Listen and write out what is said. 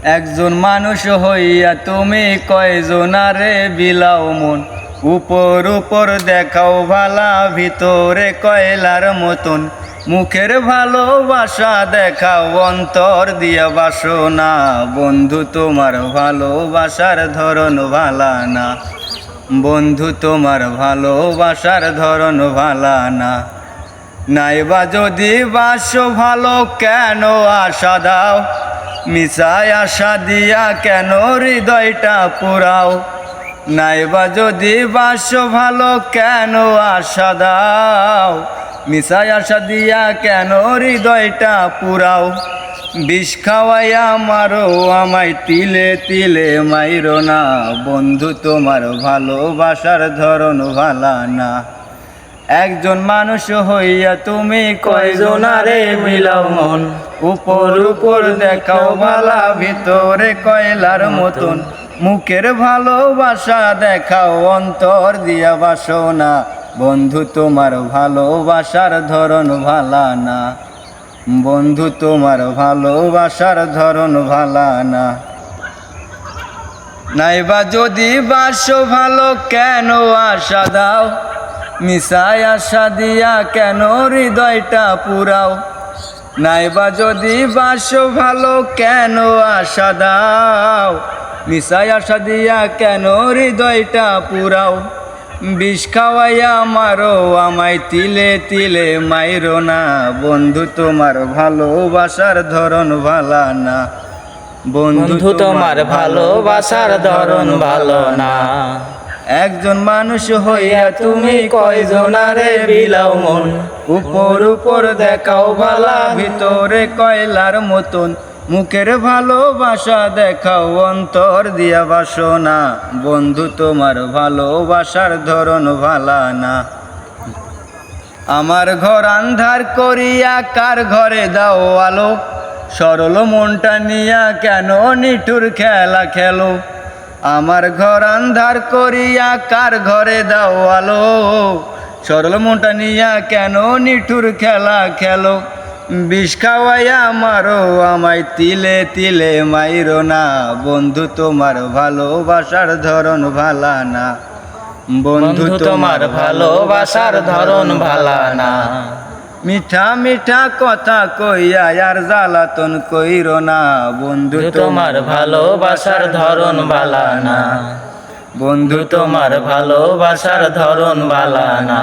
একজন মানুষ হইয়া তুমি কয়জনারে বিলাও মন, উপর উপর দেখাও ভালা, ভিতরে কয়লার মতন। মুখের ভালোবাসা দেখাও, অন্তর দিয়া বাসনা। বন্ধু তোমার ভালোবাসার ধরন ভালা না, বন্ধু তোমার ভালোবাসার ধরন ভালা না। নাইবা যদি বাসো ভালো, কেন আশা দাও? মিছায় আশা দিয়া কেন হৃদয়টা পুরাও? নাইবা যদি বাসো ভালো, কেন আশা দাও? মিছায় আশা দিয়া কেন হৃদয়টা পুরাও? বিষ খাওয়াইয়া মারো আমায়, তিলে তিলে মাইরো না। বন্ধু তোমার ভালোবাসার ধরন ভালা না। একজন মানুষ হইয়া তুমি কয়জনারে মিলাও মন, উপর উপর দেখাও ভালা, ভিতরে কয়লার মতন। মুখের ভালোবাসা দেখাও, অন্তর দিয়া বাসনা। বন্ধু তোমার ভালোবাসার ধরন ভালা না, বন্ধু তোমার ভালোবাসার ধরন ভালা না। নাইবা যদি বাসো ভালো, কেন আশা দাও? মিছায় আশা দিয়া কেন হৃদয়টা পুরাও? নাইবা যদি বাসো ভালো, কেন আশা দাও? মিছায় আশা দিয়া কেন হৃদয়টা পুরাও? বিষ খাওয়াইয়া মারো আমায়, তিলে তিলে মাইরো না। বন্ধু তোমার ভালোবাসার ধরন ভালা না, বন্ধু তোমার ভালোবাসার ধরন ভালো না। একজন মানুষ হইয়া তুমি কয়জনারে বিলাও মন, উপর উপর দেখাও ভালা, ভিতরে কয়লার মতন। মুখের ভালোবাসা দেখাও, অন্তর দিয়া বাসনা। বন্ধু তোমার ভালোবাসার ধরন ভালা না। আমার ঘর আন্ধার করিয়া কার ঘরে দাও আলো? সরল মনটা নিয়া কেন নিঠুর খেলা খেলো? আমার ঘর আন্ধার করিয়া কার ঘরে দাও আলো? সরল মনটা নিয়া কেন নিঠুর খেলা খেলো? বিষ খাওয়াইয়া মারো আমায়, তিলে তিলে মাইরো না। বন্ধু তোমার ভালোবাসার ধরন ভালা না, বন্ধু তোমার ভালোবাসার ধরন ভালা না। মিঠা মিঠা কথা কইয়া আর জ্বালাতন কইরো না। বন্ধু তোমার ভালোবাসার ধরন ভালা না, বন্ধু তোমার ভালোবাসার ধরন ভালা না।